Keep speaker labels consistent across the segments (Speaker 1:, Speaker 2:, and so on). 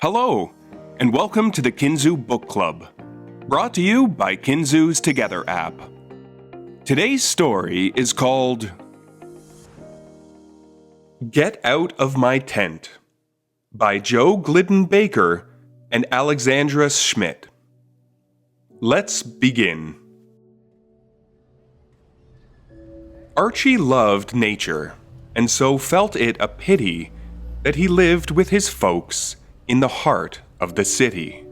Speaker 1: Hello, and welcome to the Kinzoo Book Club, brought to you by Kinzoo's Together app. Today's story is called Get Out of My Tent by Gliddon-Baker and Aleksandra Szmidt. Let's begin. Archie loved nature, and so felt it a pity that he lived with his folks in the heart of the city.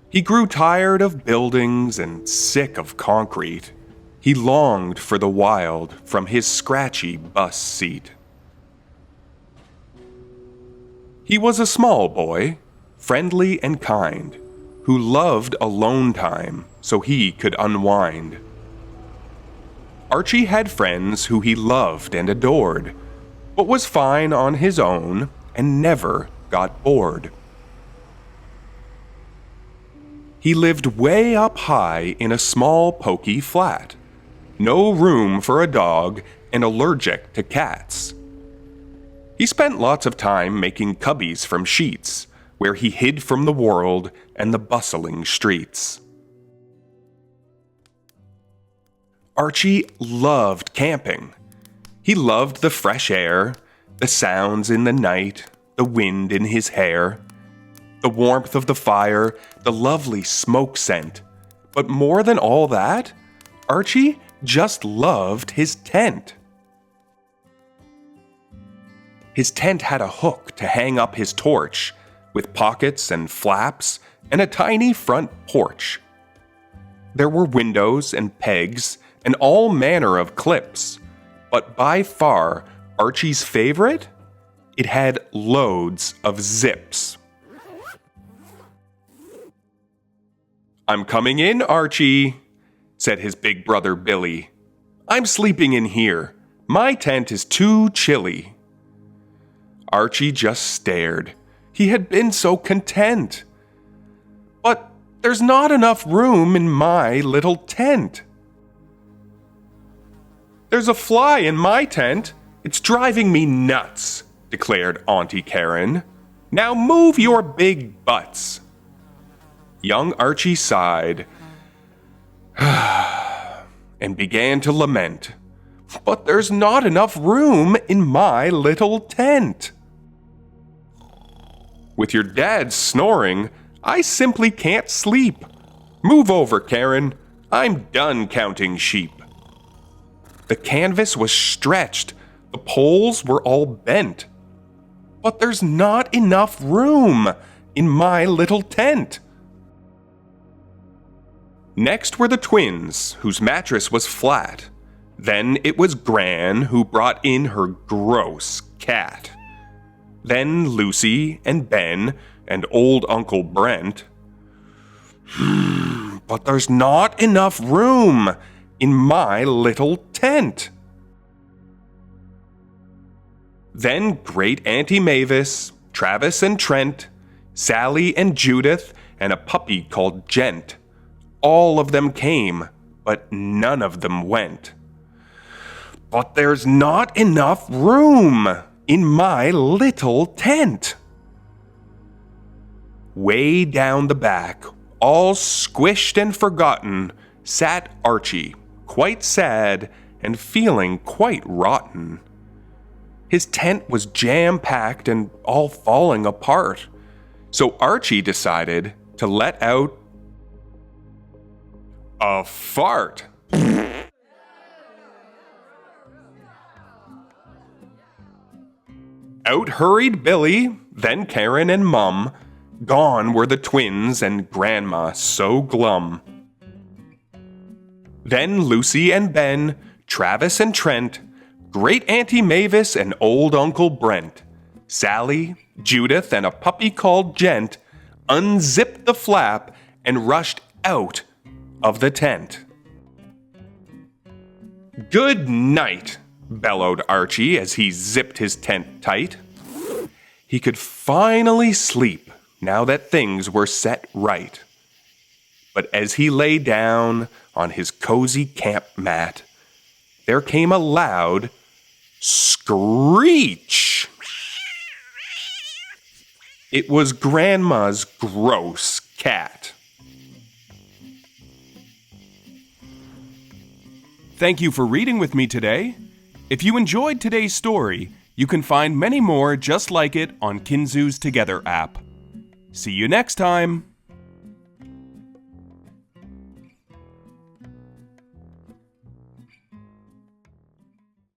Speaker 1: He grew tired of buildings and sick of concrete. He longed for the wild from his scratchy bus seat. He was a small boy, friendly and kind, who loved alone time so he could unwind. Archie had friends who he loved and adored, but was fine on his own and never got bored. He lived way up high in a small pokey flat. No room for a dog and allergic to cats. He spent lots of time making cubbies from sheets, where he hid from the world and the bustling streets. Archie loved camping. He loved the fresh air, the sounds in the night, the wind in his hair, the warmth of the fire, the lovely smoke scent. But more than all that, Archie just loved his tent. His tent had a hook to hang up his torch, with pockets and flaps and a tiny front porch. There were windows and pegs and all manner of clips, but by far Archie's favorite? It had loads of zips. "I'm coming in, Archie," said his big brother Billy. "I'm sleeping in here. My tent is too chilly." Archie just stared. He had been so content. "But there's not enough room in my little tent." "There's a fly in my tent. It's driving me nuts," declared Auntie Karen. "Now move your big butts." Young Archie sighed and began to lament. "But there's not enough room in my little tent. With your dad snoring, I simply can't sleep. Move over, Karen. I'm done counting sheep." The canvas was stretched. The poles were all bent. "But there's not enough room in my little tent." Next were the twins, whose mattress was flat. Then it was Gran, who brought in her gross cat. Then Lucy and Ben and old Uncle Brent. "But there's not enough room in my little tent." Then Great Auntie Mavis, Travis and Trent, Sally and Judith, and a puppy called Gent. All of them came, but none of them went. "But there's not enough room in my little tent." Way down the back, all squished and forgotten, sat Archie, quite sad and feeling quite rotten. His tent was jam-packed and all falling apart, so Archie decided to let out a fart. Out hurried Billy, then Karen and Mum. Gone were the twins and Grandma so glum. Then Lucy and Ben, Travis and Trent, Great Auntie Mavis and old Uncle Brent, Sally, Judith, and a puppy called Gent unzipped the flap and rushed out of the tent. "Good night," bellowed Archie as he zipped his tent tight. He could finally sleep now that things were set right. But as he lay down on his cozy camp mat, there came a loud screech. It was Grandma's gross cat. Thank you for reading with me today. If you enjoyed today's story, you can find many more just like it on Kinzoo's Together app. See you next time!